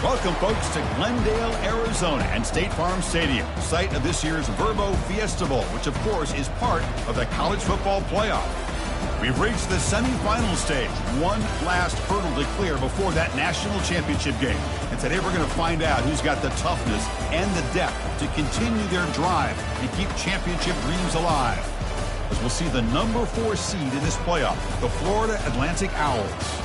Welcome, folks, to Glendale, Arizona and State Farm Stadium, site of this year's Verbo Fiesta Bowl, which, of course, is part of the college football playoff. We've reached the semifinal stage, one last hurdle to clear before that national championship game. And today we're going to find out who's got the toughness and the depth to continue their drive and keep championship dreams alive. As we'll see the number 4 seed in this playoff, the Florida Atlantic Owls,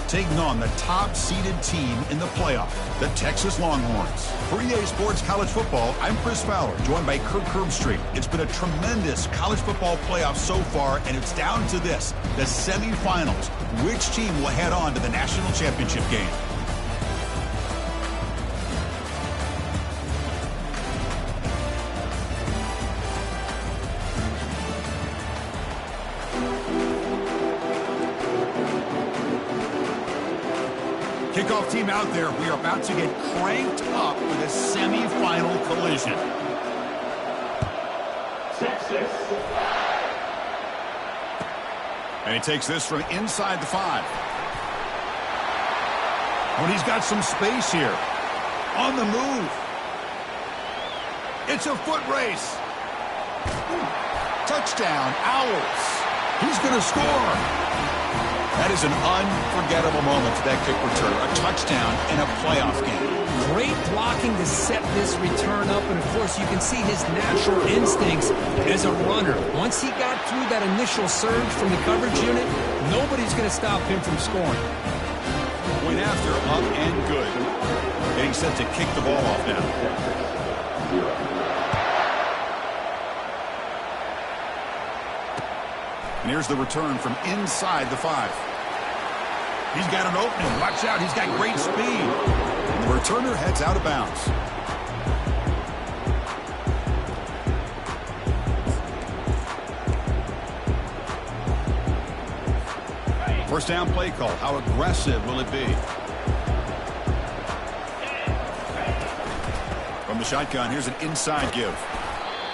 taking on the top-seeded team in the playoff, the Texas Longhorns. For EA Sports College Football, I'm Chris Fowler, joined by Kirk Herbstreit. It's been a tremendous college football playoff so far, and it's down to this, the semifinals. Which team will head on to the national championship game? Kickoff team out there. We are about to get cranked up with a semifinal collision. Texas. And he takes this from inside the 5. Oh, and he's got some space here. On the move. It's a foot race. Touchdown, Owls. He's going to score. That is an unforgettable moment to that kick return. A touchdown in a playoff game. Great blocking to set this return up. And, of course, you can see his natural instincts as a runner. Once he got through that initial surge from the coverage unit, nobody's going to stop him from scoring. Point after, up and good. Getting set to kick the ball off now. And here's the return from inside the 5. He's got an opening. Watch out. He's got great speed. And the returner heads out of bounds. First down play call. How aggressive will it be? From the shotgun, here's an inside give.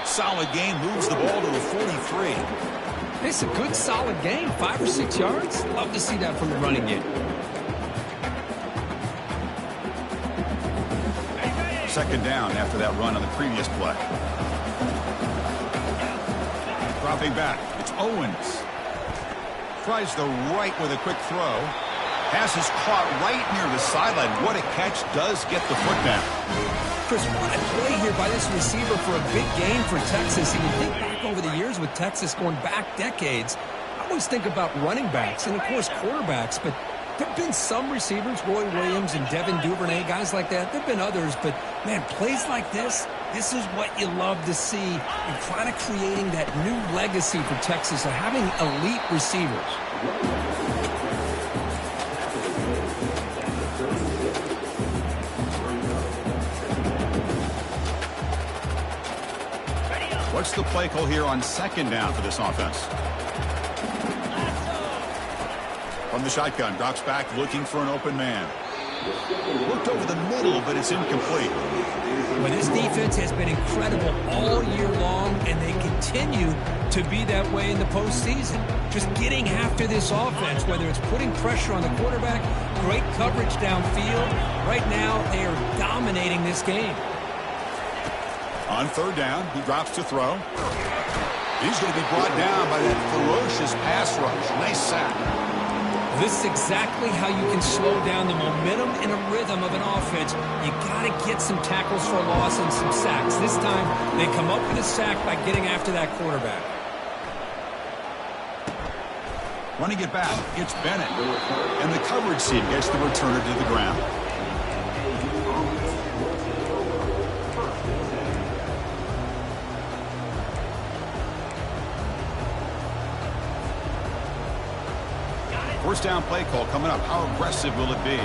Solid gain. Moves the ball to the 43. It's a good, solid game. 5 or 6 yards. Love to see that from the running game. Second down after that run on the previous play. Dropping back. It's Owens. Tries the right with a quick throw. Pass is caught right near the sideline. What a catch. Does get the foot down. Chris, what a play here by this receiver for a big game for Texas. And you think back over the years with Texas going back decades, I always think about running backs and, of course, quarterbacks. But there have been some receivers, Roy Williams and Devin Duvernay, guys like that. There have been others. But, man, plays like this is what you love to see and kind of creating that new legacy for Texas of having elite receivers. What's the play call here on second down for this offense? From the shotgun, drops back looking for an open man. Looked over the middle, but it's incomplete. Well, this defense has been incredible all year long, and they continue to be that way in the postseason. Just getting after this offense, whether it's putting pressure on the quarterback, great coverage downfield. Right now, they are dominating this game. On third down, he drops to throw. He's going to be brought down by that ferocious pass rush. Nice sack. This is exactly how you can slow down the momentum and a rhythm of an offense. You got to get some tackles for a loss and some sacks. This time, they come up with a sack by getting after that quarterback. Running it back, it's Bennett. And the coverage team gets the returner to the ground. First down play call coming up. How aggressive will it be?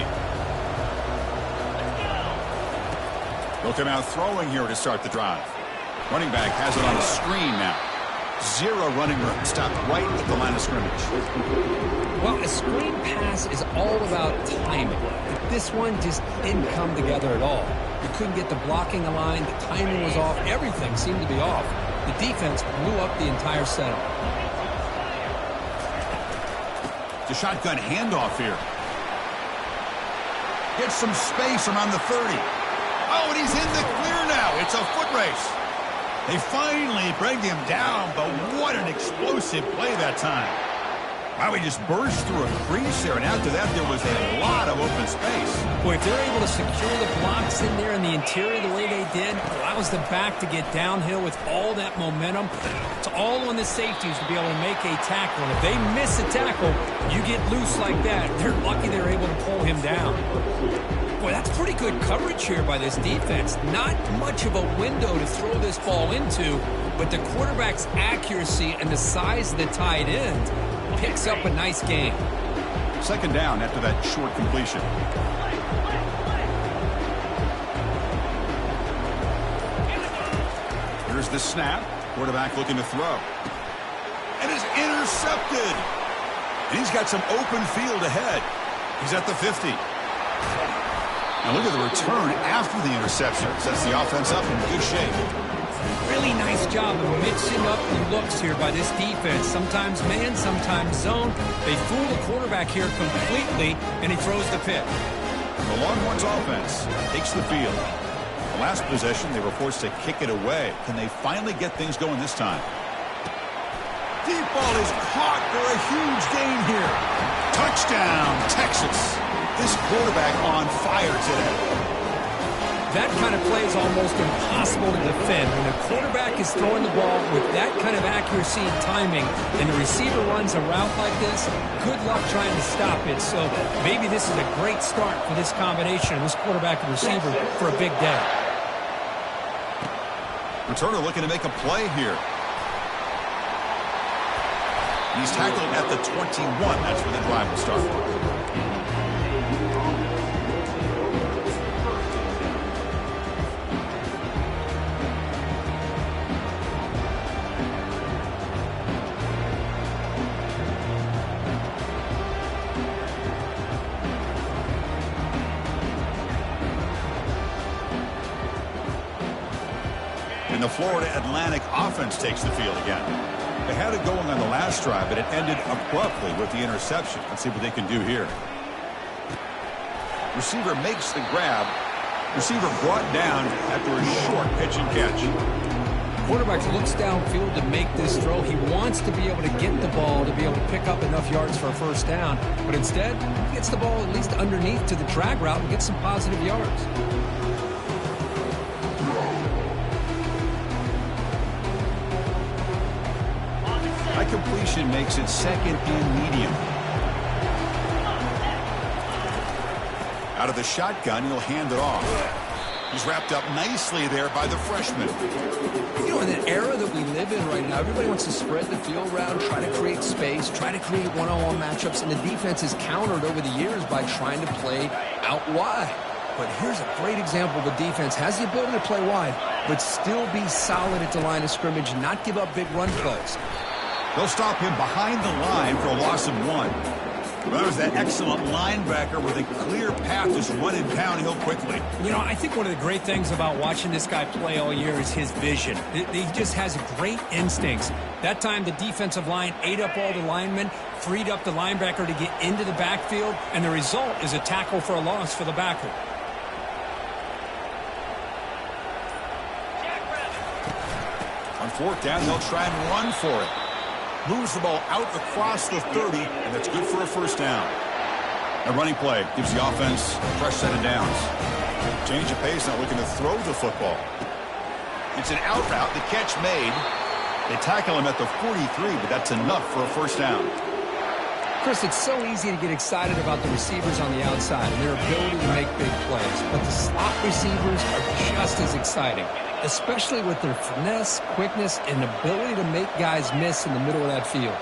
They'll come out throwing here to start the drive. Running back has it on the screen now. Zero running room. Stopped right at the line of scrimmage. Well, a screen pass is all about timing. But this one just didn't come together at all. You couldn't get the blocking aligned. The timing was off. Everything seemed to be off. The defense blew up the entire setup. The shotgun handoff here. Gets some space around the 30. Oh, and he's in the clear now. It's a foot race. They finally bring him down, but what an explosive play that time. Wow, he just burst through a crease there, and after that, there was a lot of open space. Boy, if they're able to secure the blocks in there in the interior the way they did, allows the back to get downhill with all that momentum. It's all on the safeties to be able to make a tackle. And if they miss a tackle, you get loose like that. They're lucky they're able to pull him down. Boy, that's pretty good coverage here by this defense. Not much of a window to throw this ball into, but the quarterback's accuracy and the size of the tight end picks up a nice game. Second down after that short completion. Here's the snap. Quarterback looking to throw. And is intercepted. And he's got some open field ahead. He's at the 50. Now look at the return after the interception. Sets the offense up in good shape. Really nice job of mixing up the looks here by this defense. Sometimes man, sometimes zone. They fool the quarterback here completely, and he throws the pick. The Longhorns offense takes the field. The last possession, they were forced to kick it away. Can they finally get things going this time? Deep ball is caught for a huge gain here. Touchdown, Texas. This quarterback on fire today. That kind of play is almost impossible to defend. When the quarterback is throwing the ball with that kind of accuracy and timing, and the receiver runs a route like this, good luck trying to stop it. So maybe this is a great start for this combination, this quarterback and receiver, for a big day. Returner looking to make a play here. He's tackled at the 21. That's where the drive will start. And the Florida Atlantic offense takes the field again. They had it going on the last drive, but it ended abruptly with the interception. Let's see what they can do here. Receiver makes the grab. Receiver brought down after a short pitch and catch. Quarterback looks downfield to make this throw. He wants to be able to get the ball to be able to pick up enough yards for a first down. But instead, he gets the ball at least underneath to the drag route and gets some positive yards. Completion makes it second and medium. Out of the shotgun, he'll hand it off. He's wrapped up nicely there by the freshman. You know, in the era that we live in right now, everybody wants to spread the field around, try to create space, try to create one-on-one matchups, and the defense is countered over the years by trying to play out wide. But here's a great example of a defense has the ability to play wide, but still be solid at the line of scrimmage, not give up big run plays. They'll stop him behind the line for a loss of 1. That was that excellent linebacker with a clear path just running downhill quickly. You know, I think one of the great things about watching this guy play all year is his vision. He just has great instincts. That time the defensive line ate up all the linemen, freed up the linebacker to get into the backfield, and the result is a tackle for a loss for the backer. On fourth down, they'll try and run for it. Moves the ball out across the 30, and that's good for a first down. A running play gives the offense a fresh set of downs. Change of pace, not looking to throw the football. It's an out route, the catch made. They tackle him at the 43, but that's enough for a first down. Chris, it's so easy to get excited about the receivers on the outside and their ability to make big plays, but the slot receivers are just as exciting, especially with their finesse, quickness, and ability to make guys miss in the middle of that field.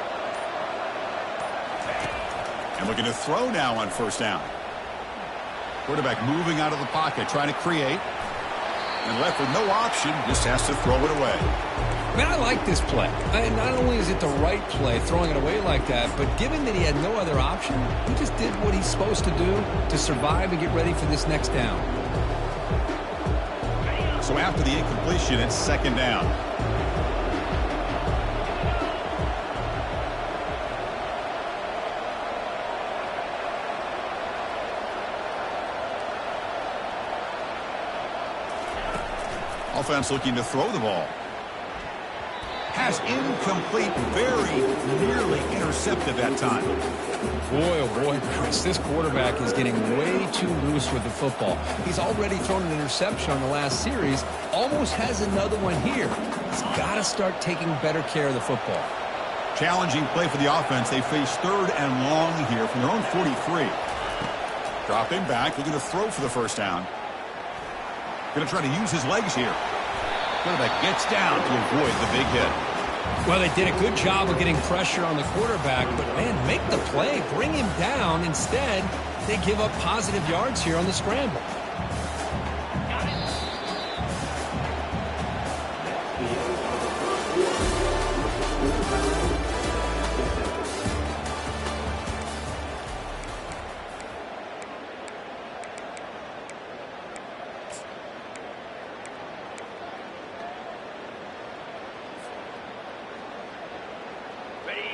And looking to throw now on first down. Quarterback moving out of the pocket, trying to create. And left with no option, just has to throw it away. Man, I like this play. Not only is it the right play, throwing it away like that, but given that he had no other option, he just did what he's supposed to do to survive and get ready for this next down. So after the incompletion, it's second down. Offense looking to throw the ball. Pass incomplete, very nearly intercepted that time. Boy, oh boy, Chris, this quarterback is getting way too loose with the football. He's already thrown an interception on the last series, almost has another one here. He's got to start taking better care of the football. Challenging play for the offense. They face 3rd and long here from their own 43. Dropping back, looking to throw for the first down. Going to try to use his legs here. Quarterback gets down to avoid the big hit. Well, they did a good job of getting pressure on the quarterback, but, man, make the play, bring him down. Instead, they give up positive yards here on the scramble.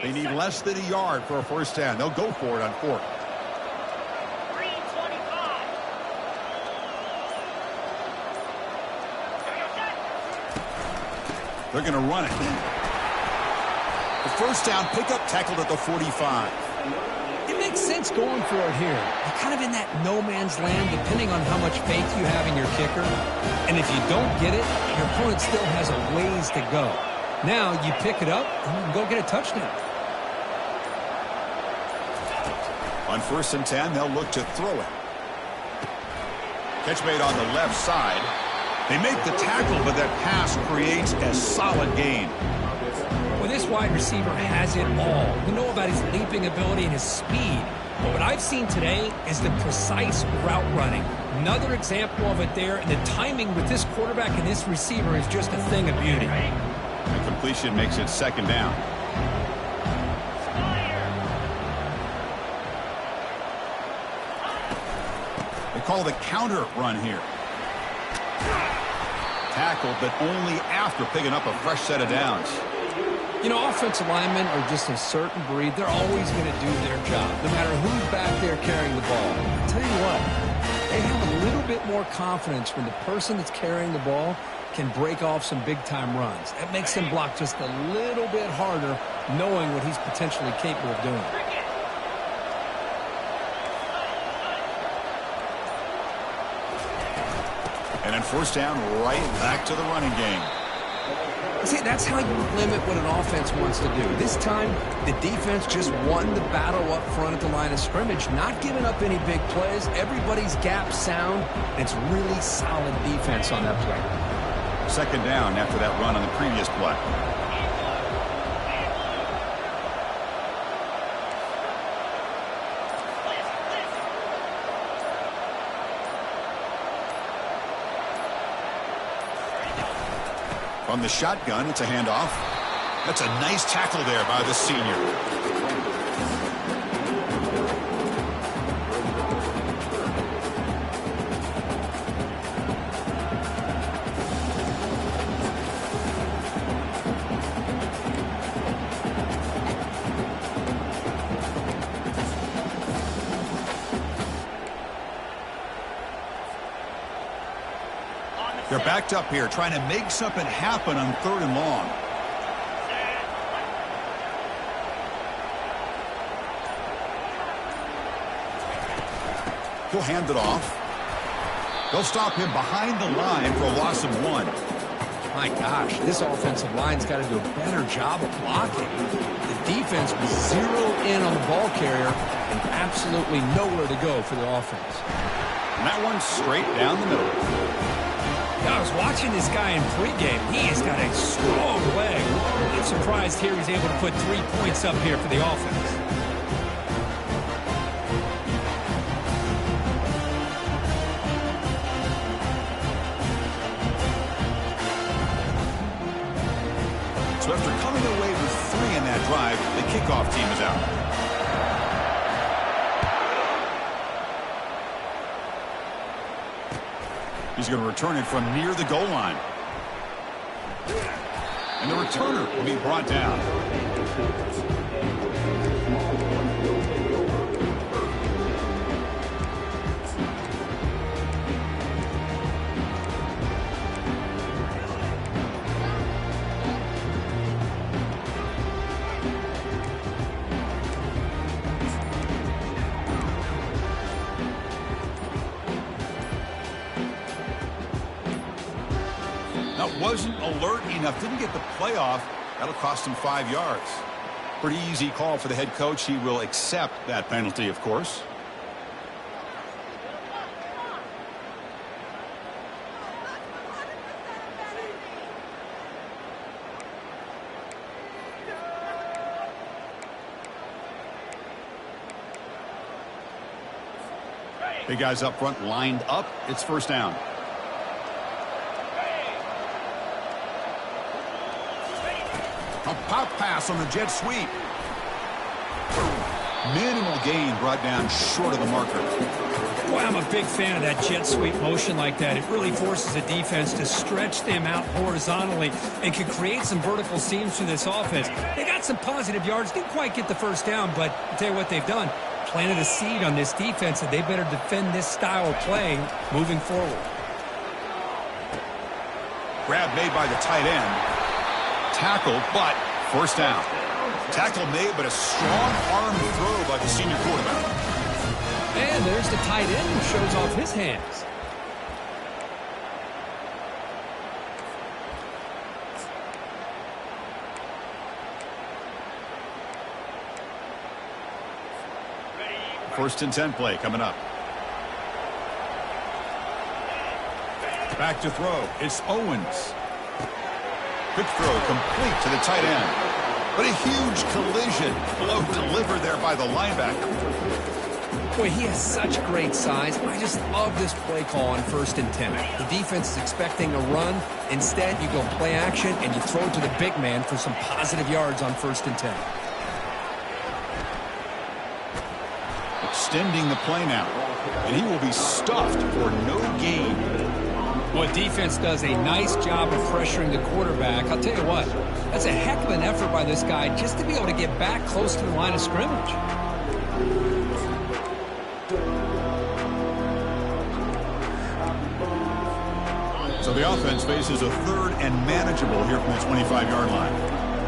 They need less than a yard for a first down. They'll go for it on 4th. They're going to run it. The first down pickup tackled at the 45. It makes sense going for it here. You're kind of in that no man's land depending on how much faith you have in your kicker. And if you don't get it, your opponent still has a ways to go. Now you pick it up and you can go get a touchdown. On 1st and 10, they'll look to throw it. Catch made on the left side. They make the tackle, but that pass creates a solid gain. Well, this wide receiver has it all. We know about his leaping ability and his speed. But what I've seen today is the precise route running. Another example of it there, and the timing with this quarterback and this receiver is just a thing of beauty. The completion makes it 2nd down. They call the counter run here. Tackled, but only after picking up a fresh set of downs. You know, offensive linemen are just a certain breed. They're always going to do their job, no matter who's back there carrying the ball. I'll tell you what, they have a little bit more confidence when the person that's carrying the ball can break off some big-time runs. That makes them block just a little bit harder, knowing what he's potentially capable of doing. And then first down, right back to the running game. See, that's how you limit what an offense wants to do. This time, the defense just won the battle up front at the line of scrimmage, not giving up any big plays. Everybody's gap sound, and it's really solid defense on that play. 2nd down after that run on the previous play. From the shotgun, it's a handoff. That's a nice tackle there by the senior. They're backed up here, trying to make something happen on 3rd and long. He'll hand it off. They'll stop him behind the line for a loss of 1. My gosh, this offensive line's got to do a better job of blocking. The defense was zeroed in on the ball carrier and absolutely nowhere to go for the offense. And that one's straight down the middle. I was watching this guy in pregame. He has got a strong leg. I'm surprised here he's able to put 3 points up here for the offense. So after coming away with 3 in that drive, the kickoff team is out. He's going to return it from near the goal line. And the returner will be brought down. Wasn't alert enough, didn't get the play off. That'll cost him 5 yards. Pretty easy call for the head coach. He will accept that penalty, of course. Big guys up front lined up. It's first down. A pop pass on the jet sweep. Minimal gain brought down short of the marker. Boy, I'm a big fan of that jet sweep motion like that. It really forces a defense to stretch them out horizontally and can create some vertical seams for this offense. They got some positive yards. Didn't quite get the first down, but I'll tell you what they've done. Planted a seed on this defense, and they better defend this style of play moving forward. Grab made by the tight end. Tackle, but first down. Tackle made, but a strong arm throw by the senior quarterback. And there's the tight end who shows off his hands. First and 10 play coming up. Back to throw. It's Owens. Quick throw complete to the tight end. But a huge collision blow delivered there by the linebacker. Boy, he has such great size. I just love this play call on first and 10. The defense is expecting a run. Instead, you go play action and you throw it to the big man for some positive yards on first and 10. Extending the play now. And he will be stuffed for no gain. Well, defense does a nice job of pressuring the quarterback. I'll tell you what, that's a heck of an effort by this guy just to be able to get back close to the line of scrimmage. So the offense faces a third and manageable here from the 25-yard line.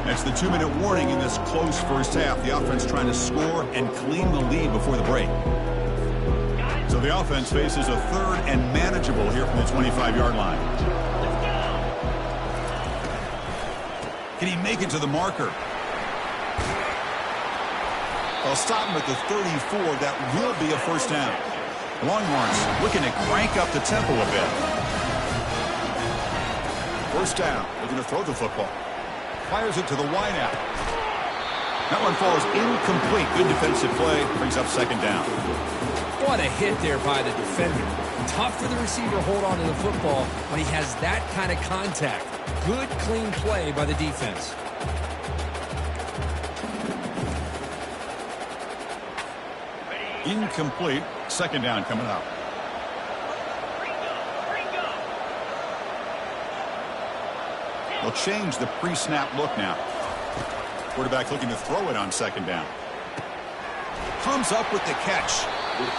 That's the 2-minute warning in this close first half. The offense trying to score and clean the lead before the break. So the offense faces a third and manageable here from the 25-yard line. Can he make it to the marker? They'll stop him at the 34. That will be a first down. Longhorns looking to crank up the tempo a bit. First down. Looking to throw the football. Fires it to the wideout. That one falls incomplete. Good defensive play. Brings up second down. What a hit there by the defender. Tough for the receiver to hold on to the football when he has that kind of contact. Good, clean play by the defense. Incomplete. Second down coming up. They'll change the pre-snap look now. Quarterback looking to throw it on second down. Comes up with the catch.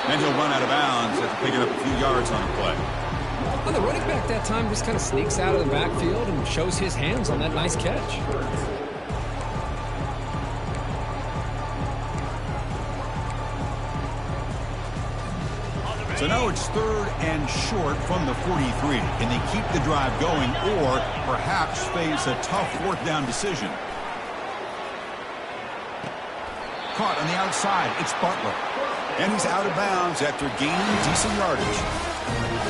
And he'll run out of bounds after picking up a few yards on the play. Well, the running back that time just kind of sneaks out of the backfield and shows his hands on that nice catch. So now it's third and short from the 43. Can they keep the drive going or perhaps face a tough fourth down decision? Caught on the outside. It's Butler. And he's out of bounds after gaining decent yardage.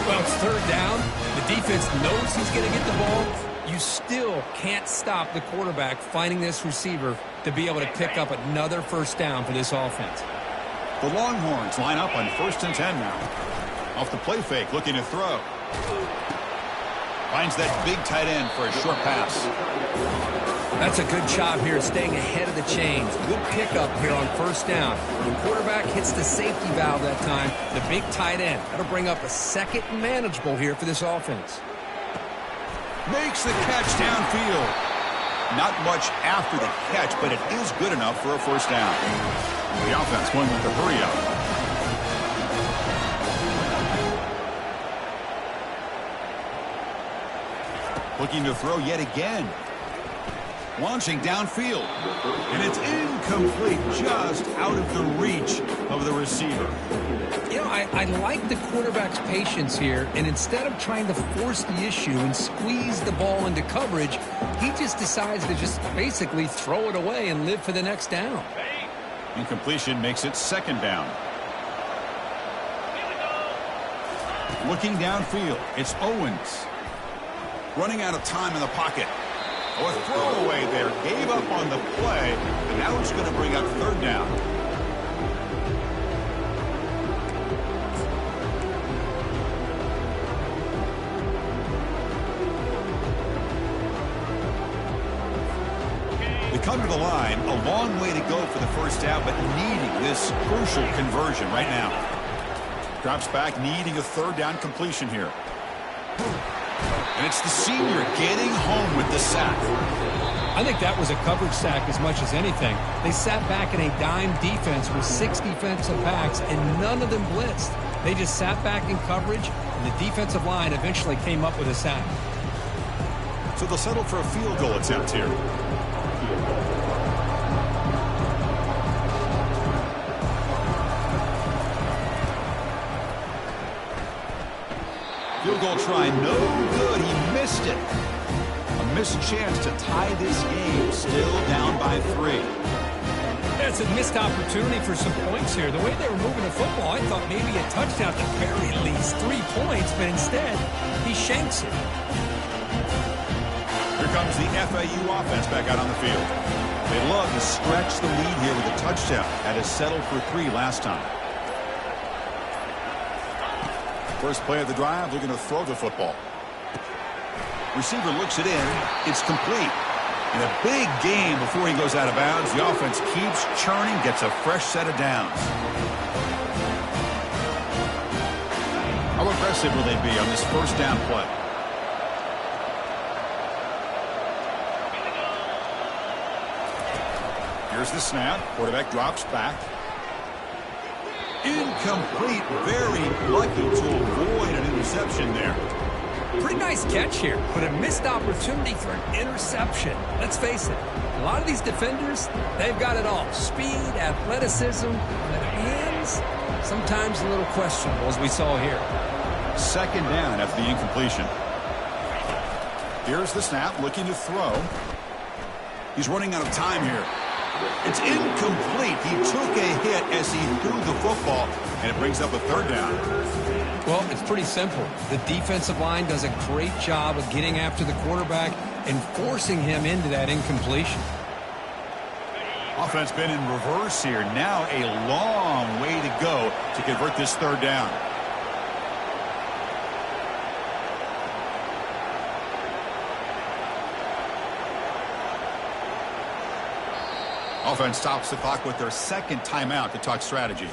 Well, it's third down. The defense knows he's going to get the ball. You still can't stop the quarterback finding this receiver to be able to pick up another first down for this offense. The Longhorns line up on first and 10 now. Off the play fake, looking to throw. Finds that big tight end for a short pass. That's a good job here staying ahead of the chains. Good pickup here on first down. The quarterback hits the safety valve that time. The big tight end. That'll bring up a second and manageable here for this offense. Makes the catch downfield. Not much after the catch, but it is good enough for a first down. The offense going with the hurry up. Looking to throw yet again. Launching downfield. And it's incomplete, just out of the reach of the receiver. You know, I like the quarterback's patience here, and instead of trying to force the issue and squeeze the ball into coverage, he just decides to just basically throw it away and live for the next down. Incompletion makes it second down. Looking downfield, it's Owens. Running out of time in the pocket. A throwaway there, gave up on the play, and now it's going to bring up third down. They come to the line, a long way to go for the first down, but needing this crucial conversion right now. Drops back, needing a third down completion here. And it's the senior getting home with the sack. I think that was a coverage sack as much as anything. They sat back in a dime defense with 6 defensive backs, and none of them blitzed. They just sat back in coverage, and the defensive line eventually came up with a sack. So they'll settle for a field goal attempt here. Field goal try, no good. He missed it. A missed chance to tie this game, still down by 3. Yeah, it's a missed opportunity for some points here. The way they were moving the football, I thought maybe a touchdown at the very least, 3 points, but instead, he shanks it. Here comes the FAU offense back out on the field. They love to stretch the lead here with a touchdown. Had to settle for 3 last time. First play of the drive, looking to throw the football. Receiver looks it in. It's complete. And a big game before he goes out of bounds. The offense keeps churning, gets a fresh set of downs. How aggressive will they be on this first down play? Here's the snap. Quarterback drops back. Incomplete. Very lucky to avoid an interception there. Pretty nice catch here, but a missed opportunity for an interception. Let's face it, a lot of these defenders, they've got it all. Speed, athleticism, but hands, sometimes a little questionable, as we saw here. Second down after the incompletion. Here's the snap, looking to throw. He's running out of time here. It's incomplete. He took a hit as he threw the football, and it brings up a third down. Well, it's pretty simple. The defensive line does a great job of getting after the quarterback and forcing him into that incompletion. Offense been in reverse here. Now a long way to go to convert this third down. Offense stops the clock with their second timeout to talk strategy.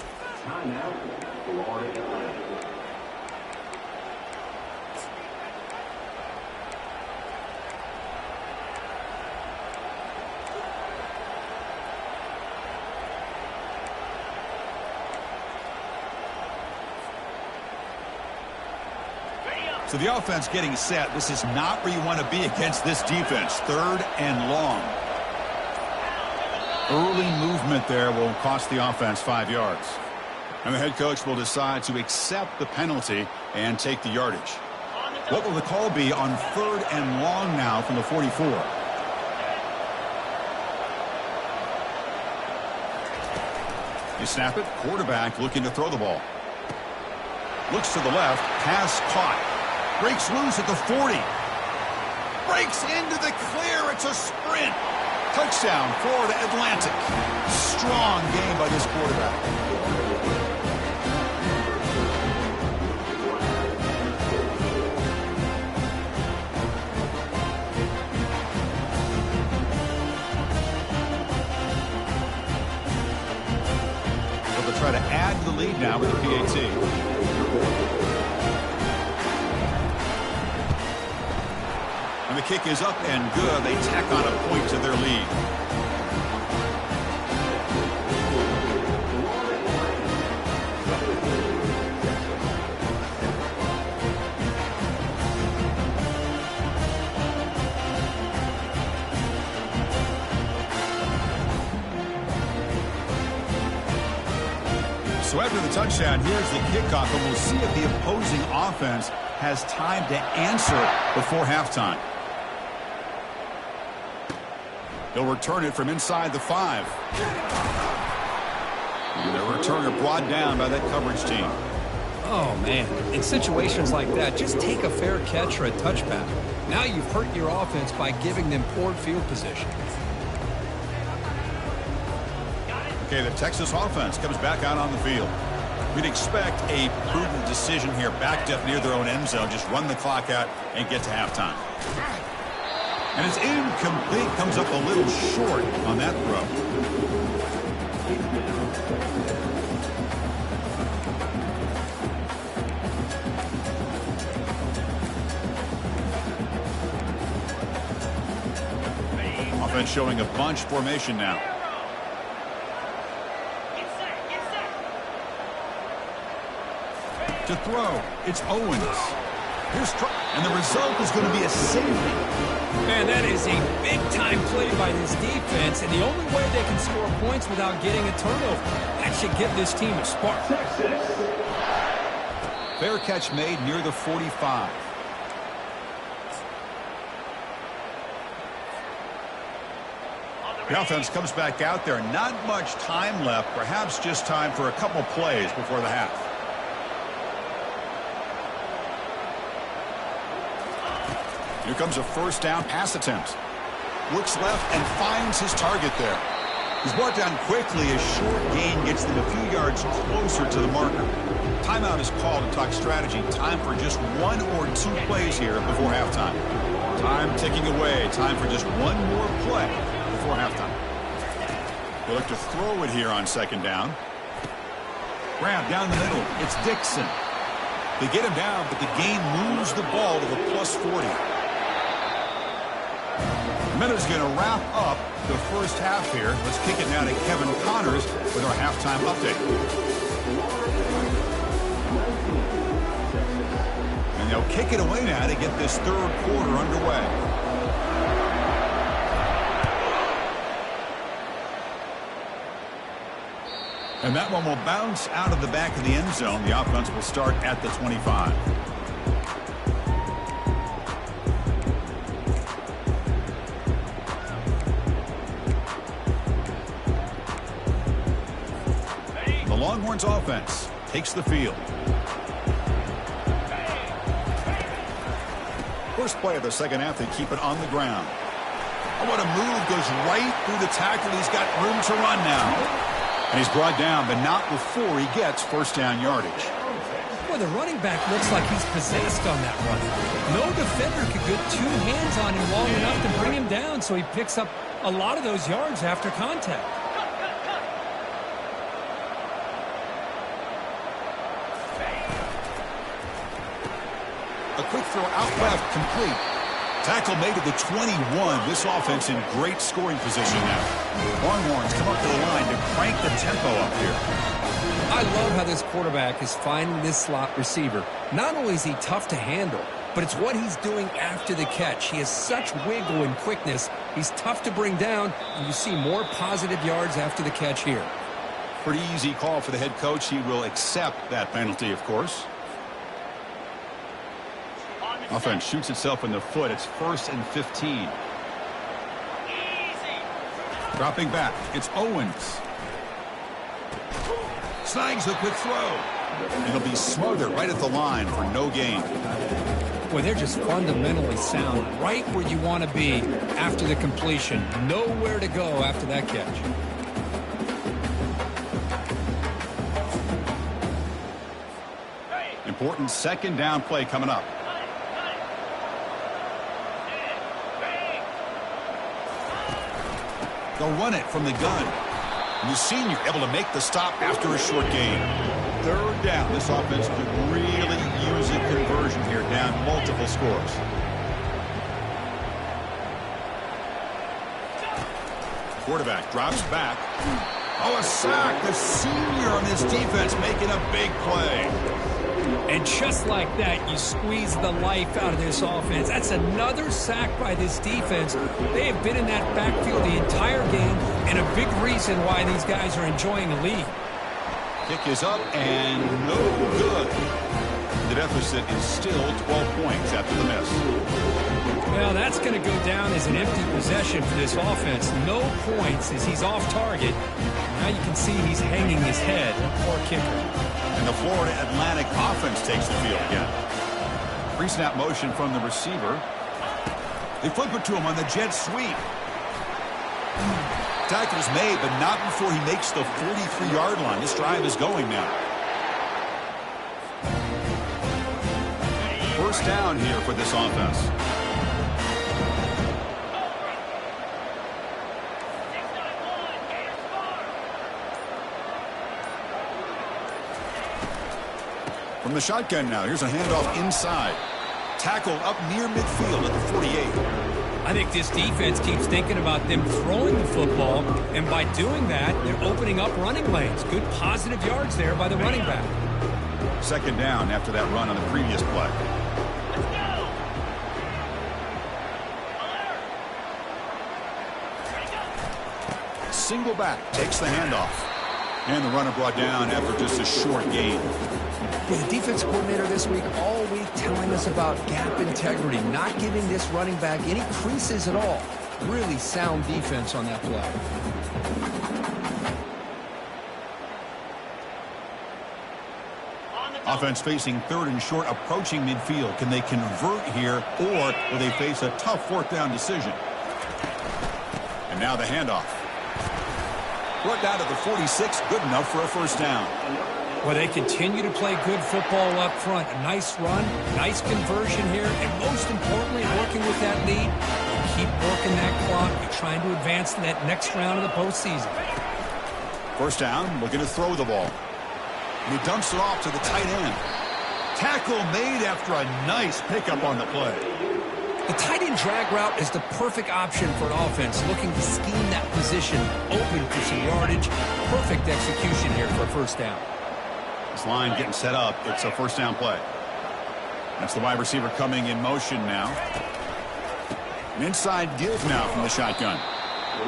So the offense getting set. This is not where you want to be against this defense. Third and long. Early movement there will cost the offense 5 yards. And the head coach will decide to accept the penalty and take the yardage. What will the call be on third and long now from the 44? You snap it. Quarterback looking to throw the ball. Looks to the left. Pass caught. Breaks loose at the 40. Breaks into the clear. It's a sprint. Touchdown, Florida Atlantic. Strong game by this quarterback. So they'll try to add to the lead now with the PAT. And the kick is up and good. They tack on a point to their lead. the touchdown. Here's the kickoff, and we'll see if the opposing offense has time to answer before halftime. He'll return it from inside the 5. And the returner brought down by that coverage team. Oh, man. In situations like that, just take a fair catch or a touchback. Now you've hurt your offense by giving them poor field position. Okay, the Texas offense comes back out on the field. We'd expect a prudent decision here, backed up near their own end zone. Just run the clock out and get to halftime. And it's incomplete. Comes up a little short on that throw. Offense showing a bunch formation now. To throw, it's Owens. And the result is going to be a safety. Man, that is a big-time play by this defense, and the only way they can score points without getting a turnover. That should give this team a spark. Fair catch made near the 45. The offense comes back out there. Not much time left. Perhaps just time for a couple plays before the half. Here comes a first down pass attempt. Looks left and finds his target there. He's brought down quickly. A short gain gets them a few yards closer to the marker. Timeout is called to talk strategy. Time for just 1 or 2 plays here before halftime. Time ticking away. Time for just one more play before halftime. They look to throw it here on second down. Grab down the middle. It's Dixon. They get him down, but the gain moves the ball to the plus 40. Minute's going to wrap up the first half here. Let's kick it now to Kevin Connors with our halftime update. And they'll kick it away now to get this third quarter underway. And that one will bounce out of the back of the end zone. The offense will start at the 25. The Longhorns offense takes the field. First play of the second half, they keep it on the ground. Oh, what a move. Goes right through the tackle. He's got room to run now. And he's brought down, but not before he gets first down yardage. Well, the running back looks like he's possessed on that run. No defender could get 2 hands on him long enough to bring him down, so he picks up a lot of those yards after contact. A quick throw out left, complete. Tackle made at the 21. This offense in great scoring position now. Longhorns come up to the line to crank the tempo up here. I love how this quarterback is finding this slot receiver. Not only is he tough to handle, but it's what he's doing after the catch. He has such wiggle and quickness. He's tough to bring down, and you see more positive yards after the catch here. Pretty easy call for the head coach. He will accept that penalty, of course. Offense shoots itself in the foot. It's 1st and 15. Dropping back. It's Owens. Snags the quick throw. It'll be smothered right at the line for no gain. Boy, they're just fundamentally sound right where you want to be after the completion. Nowhere to go after that catch. Important second down play coming up. They'll run it from the gun. And the senior able to make the stop after a short gain. Third down. This offense could really use a conversion here, down multiple scores. Quarterback drops back. Oh, a sack. The senior on this defense making a big play. And just like that, you squeeze the life out of this offense. That's another sack by this defense. They have been in that backfield the entire game, and a big reason why these guys are enjoying the lead. Kick is up and no good. The deficit is still 12 points after the miss. Well, that's going to go down as an empty possession for this offense. No points as he's off target. Now you can see he's hanging his head. Poor kicker. And the Florida Atlantic offense takes the field again. Pre-snap motion from the receiver. They flip it to him on the jet sweep. Tackle's made, but not before he makes the 43-yard line. This drive is going now. First down here for this offense. From the shotgun now, here's a handoff inside. Tackled up near midfield at the 48. I think this defense keeps thinking about them throwing the football, and by doing that, they're opening up running lanes. Good positive yards there by the running back. Second down after that run on the previous play. Single back takes the handoff. And the runner brought down after just a short gain. The defense coordinator this week, all week, telling us about gap integrity, not giving this running back any creases at all. Really sound defense on that play. Offense facing third and short, approaching midfield. Can they convert here, or will they face a tough fourth down decision? And now the handoff. Brought down to the 46, good enough for a first down. Well, they continue to play good football up front. A nice run, nice conversion here, and most importantly, working with that lead, you keep working that clock. You're trying to advance to that next round of the postseason. First down, looking to throw the ball. And he dumps it off to the tight end. Tackle made after a nice pickup on the play. The tight end drag route is the perfect option for an offense looking to scheme that position open for some yardage. Perfect execution here for a first down. This line getting set up. It's a first down play. That's the wide receiver coming in motion now. An inside give now from the shotgun.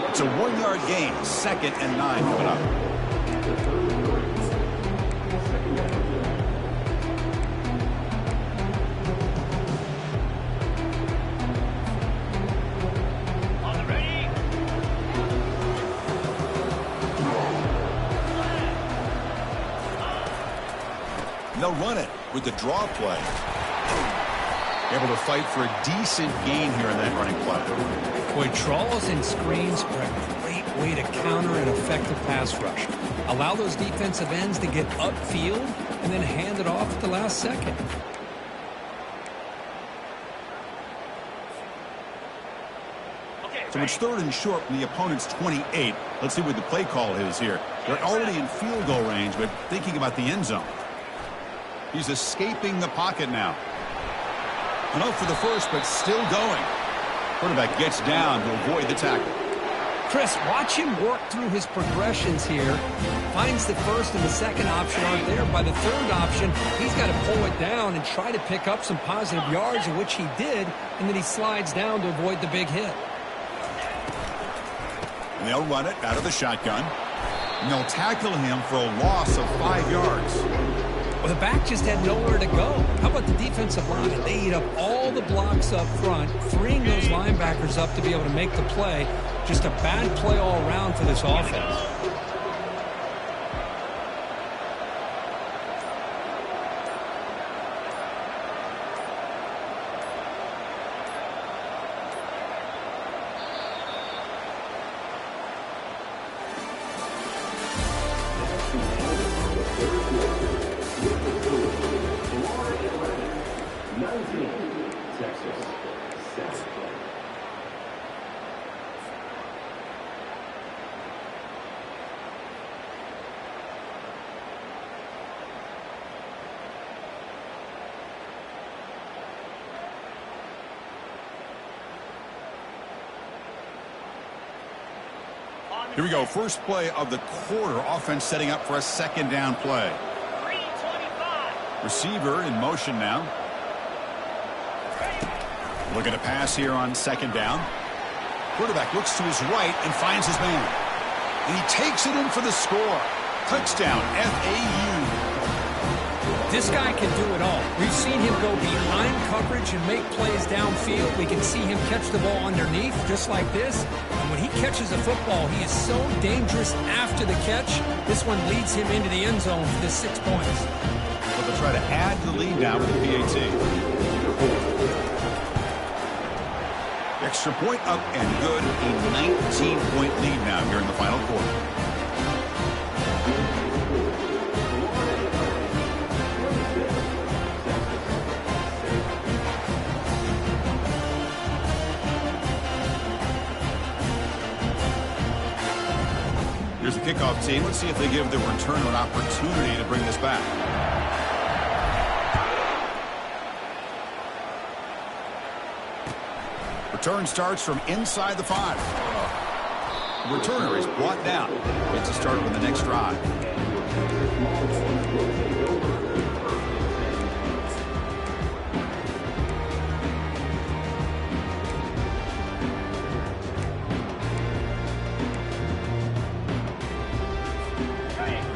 It's a 1-yard gain. 2nd and 9 coming up. They'll run it with the draw play. Able to fight for a decent gain here in that running play. Boy, draws and screens are a great way to counter an effective pass rush. Allow those defensive ends to get upfield and then hand it off at the last second. So it's third and short from the opponent's 28. Let's see what the play call is here. They're already in field goal range, but thinking about the end zone. He's escaping the pocket now. Enough for the first, but still going. Quarterback gets down to avoid the tackle. Chris, watch him work through his progressions here. Finds the first and the second option aren't there. By the third option, he's got to pull it down and try to pick up some positive yards, which he did, and then he slides down to avoid the big hit. And they'll run it out of the shotgun. And they'll tackle him for a loss of 5 yards. Well, the back just had nowhere to go. How about the defensive line? They eat up all the blocks up front, freeing those linebackers up to be able to make the play. Just a bad play all around for this offense. Here we go. First play of the quarter. Offense setting up for a second down play. Receiver in motion now. Looking to pass here on second down. Quarterback looks to his right and finds his man. And he takes it in for the score. Touchdown, FAU. This guy can do it all. We've seen him go behind coverage and make plays downfield. We can see him catch the ball underneath, just like this. And when he catches a football, he is so dangerous after the catch. This one leads him into the end zone for the 6 points. But they'll try to add to the lead now with the PAT. Extra point up and good. A 19-point lead now here in the final quarter. Here's the kickoff team. Let's see if they give the returner an opportunity to bring this back. Return starts from inside the 5. The returner is brought down. Gets a start on the next drive.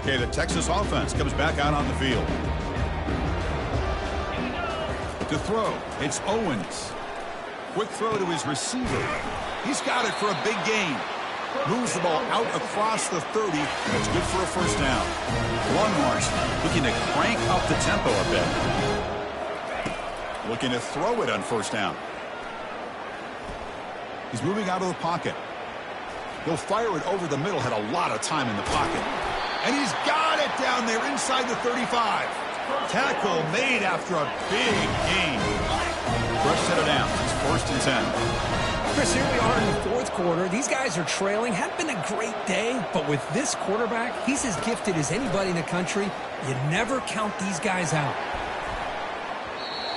Okay, the Texas offense comes back out on the field. To throw, it's Owens. Quick throw to his receiver. He's got it for a big gain. Moves the ball out across the 30. That's good for a first down. Longhorns looking to crank up the tempo a bit. Looking to throw it on first down. He's moving out of the pocket. He'll fire it over the middle. Had a lot of time in the pocket. And he's got it down there inside the 35. Tackle made after a big gain. Rush set it down. It's 1st and 10. Chris, here we are in the 4th quarter. These guys are trailing. Hadn't been a great day, but with this quarterback, he's as gifted as anybody in the country. You never count these guys out.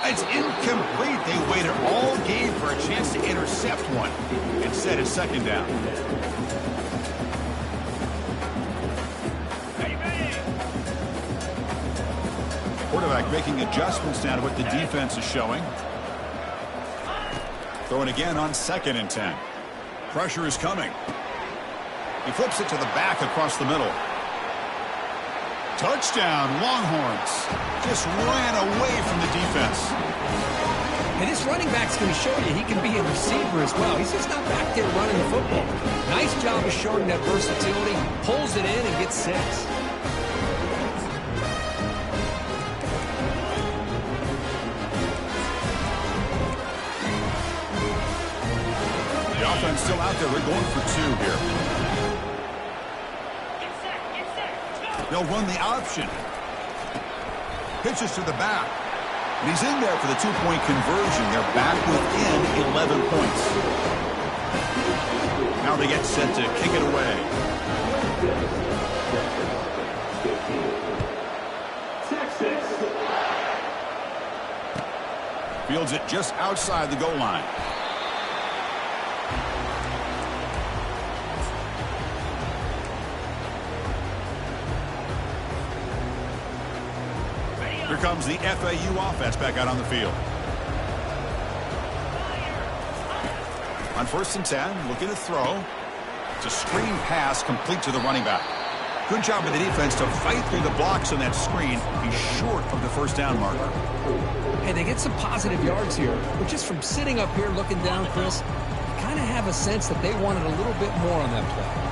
It's incomplete. They waited all game for a chance to intercept one. Instead, it's 2nd down. Quarterback making adjustments now to what the defense is showing. Throwing again on 2nd and 10. Pressure is coming. He flips it to the back across the middle. Touchdown, Longhorns. Just ran away from the defense. And this running back's going to show you he can be a receiver as well. He's just not back there running the football. Nice job of showing that versatility. Pulls it in and gets 6. Offense still out there. We're going for 2 here. They'll run the option. Pitches to the back. And he's in there for the 2-point conversion. They're back within 11 points. Now they get set to kick it away. Texas. Fields it just outside the goal line. Here comes the FAU offense back out on the field. On 1st and 10, looking to throw. It's a screen pass complete to the running back. Good job with the defense to fight through the blocks on that screen. He's short of the first down marker. Hey, they get some positive yards here. But just from sitting up here looking down, Chris, you kind of have a sense that they wanted a little bit more on that play.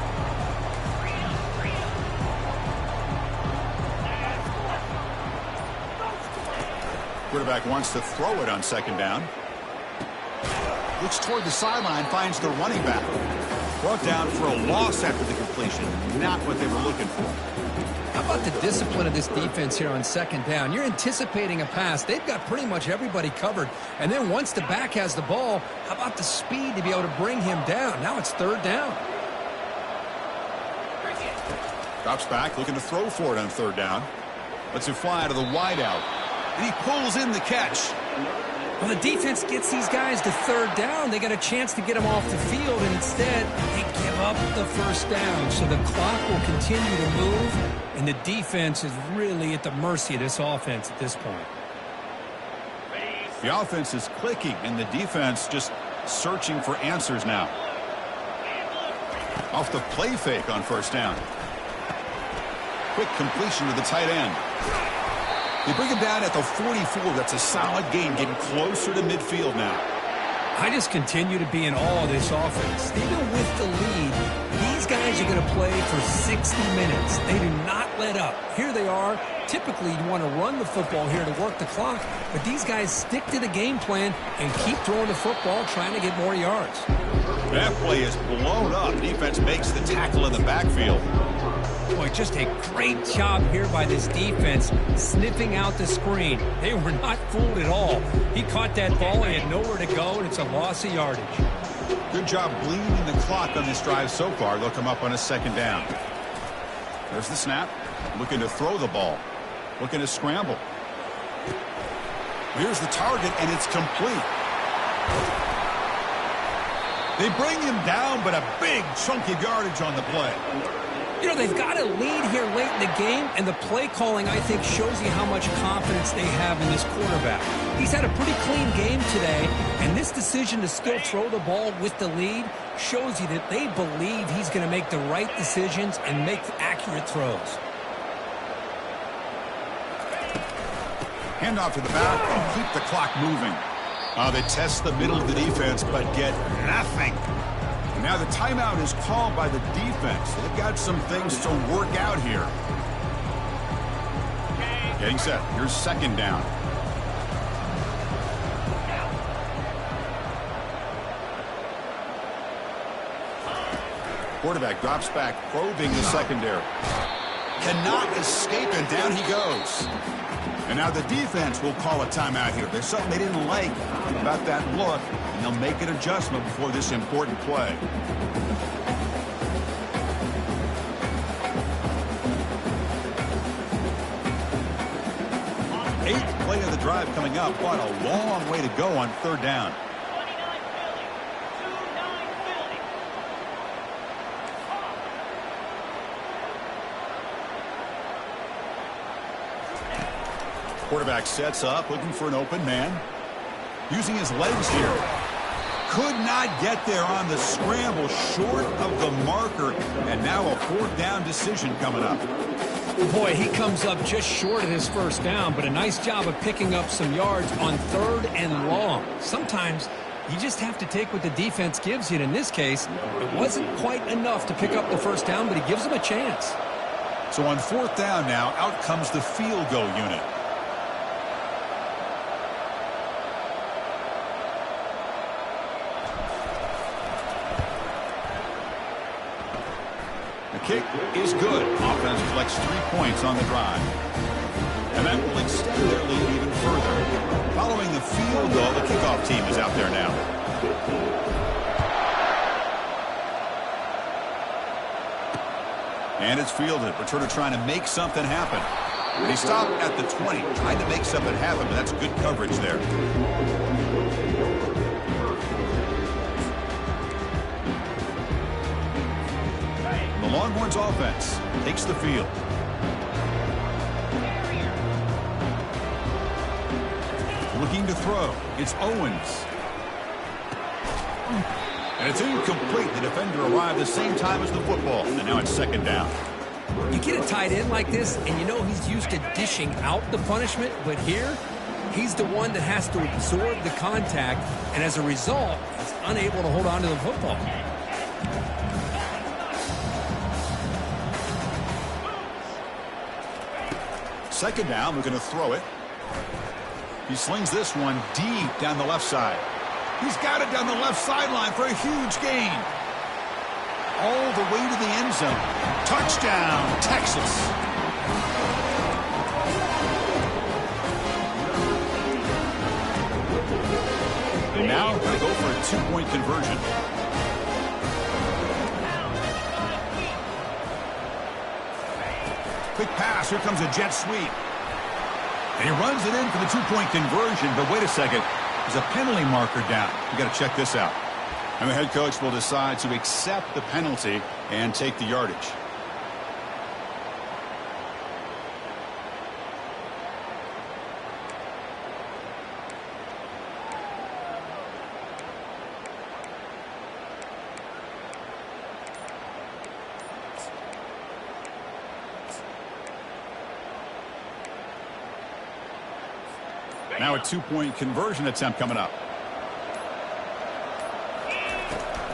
Quarterback wants to throw it on 2nd down. Looks toward the sideline, finds the running back. Brought down for a loss after the completion. Not what they were looking for. How about the discipline of this defense here on 2nd down? You're anticipating a pass. They've got pretty much everybody covered. And then once the back has the ball, how about the speed to be able to bring him down? Now it's 3rd down. Drops back, looking to throw for it on 3rd down. Lets it fly to the wideout. And he pulls in the catch. Well, the defense gets these guys to 3rd down. They got a chance to get them off the field, and instead they give up the first down. So the clock will continue to move, and the defense is really at the mercy of this offense at this point. The offense is clicking, and the defense just searching for answers now. Off the play fake on 1st down. Quick completion to the tight end. They bring him down at the 44. That's a solid gain, getting closer to midfield now. I just continue to be in awe of this offense. Even with the lead, these guys are going to play for 60 minutes. They do not let up. Here they are. Typically, you want to run the football here to work the clock, but these guys stick to the game plan and keep throwing the football, trying to get more yards. That play is blown up. Defense makes the tackle in the backfield. Boy, just a great job here by this defense, sniffing out the screen. They were not fooled at all. He caught that ball, he had nowhere to go, and it's a loss of yardage. Good job bleeding the clock on this drive so far. They'll come up on a second down. There's the snap. Looking to throw the ball. Looking to scramble. Here's the target, and it's complete. They bring him down, but a big chunk of yardage on the play. You know, they've got a lead here late in the game, and the play calling, I think, shows you how much confidence they have in this quarterback. He's had a pretty clean game today, and this decision to still throw the ball with the lead shows you that they believe he's going to make the right decisions and make accurate throws. Handoff to the back and keep the clock moving. They test the middle of the defense, but get nothing. Now the timeout is called by the defense. They've got some things to work out here. Getting set. Here's second down. Quarterback drops back, probing the secondary. Cannot escape, and down he goes. And now the defense will call a timeout here. There's something they didn't like about that look, and they'll make an adjustment before this important play. Eighth play of the drive coming up, but a long way to go on third down. Quarterback sets up, looking for an open man. Using his legs here. Could not get there on the scramble, short of the marker. And now a fourth down decision coming up. Boy, he comes up just short of his first down, but a nice job of picking up some yards on third and long. Sometimes you just have to take what the defense gives you. And in this case, it wasn't quite enough to pick up the first down, but he gives them a chance. So on fourth down now, out comes the field goal unit. Kick is good. Offense collects 3 points on the drive. And that will extend their lead even further. Following the field goal, the kickoff team is out there now. And it's fielded. Returner trying to make something happen. They stop at the 20, trying to make something happen, but that's good coverage there. Longhorns offense takes the field. Looking to throw. It's Owens. And it's incomplete. The defender arrived the same time as the football. And now it's second down. You get a tight end like this, and you know he's used to dishing out the punishment, but here, he's the one that has to absorb the contact, and as a result, he's unable to hold on to the football. Second down, we're going to throw it. He slings this one deep down the left side. He's got it down the left sideline for a huge gain. All the way to the end zone. Touchdown, Texas. And now going to go for a two-point conversion. Quick pass. Here comes a jet sweep. And he runs it in for the two-point conversion. But wait a second. There's a penalty marker down. We've got to check this out. And the head coach will decide to accept the penalty and take the yardage. Now a two-point conversion attempt coming up.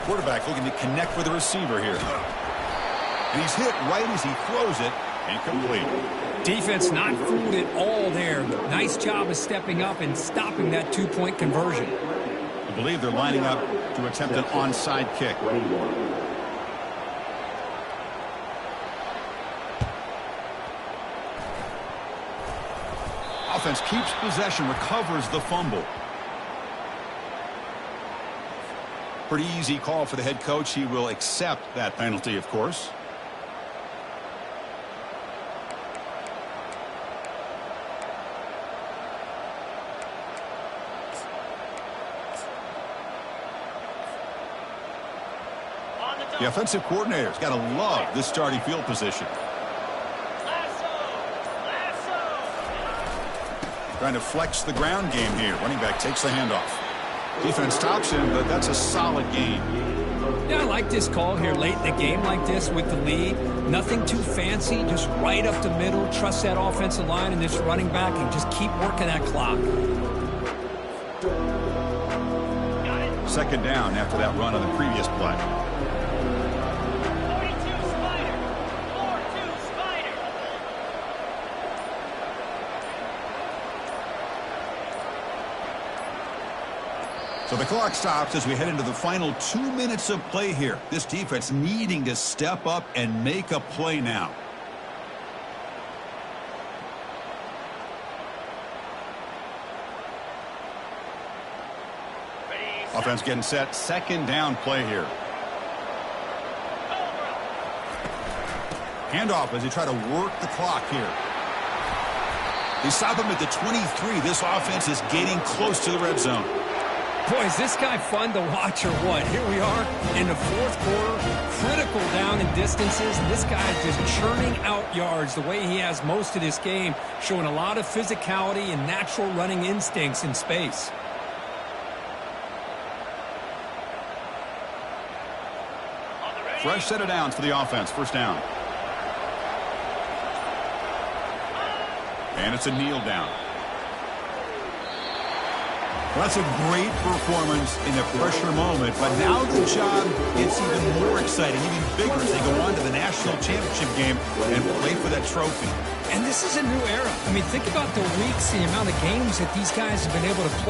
Quarterback looking to connect with the receiver here. And he's hit right as he throws it. Incomplete. Defense not fooled at all there. Nice job of stepping up and stopping that two-point conversion. I believe they're lining up to attempt an onside kick. Offense keeps possession, recovers the fumble. Pretty easy call for the head coach. He will accept that penalty, of course. The offensive coordinator's got to love this starting field position. Trying to flex the ground game here. Running back takes the handoff. Defense stops him, but that's a solid gain. Yeah, I like this call here late in the game like this with the lead. Nothing too fancy, just right up the middle. Trust that offensive line and this running back and just keep working that clock. Second down after that run on the previous play. So the clock stops as we head into the final 2 minutes of play here. This defense needing to step up and make a play now. Offense getting set. Second down play here. Handoff as they try to work the clock here. They stop him at the 23. This offense is getting close to the red zone. Boy, is this guy fun to watch or what? Here we are in the fourth quarter, critical down and distances, and this guy is just churning out yards the way he has most of this game, showing a lot of physicality and natural running instincts in space. Fresh set of downs for the offense. First down. And it's a kneel down. Well, that's a great performance in the pressure moment, but now the job gets even more exciting, even bigger as they go on to the national championship game and play for that trophy. And this is a new era. I mean, think about the weeks, the amount of games that these guys have been able to play.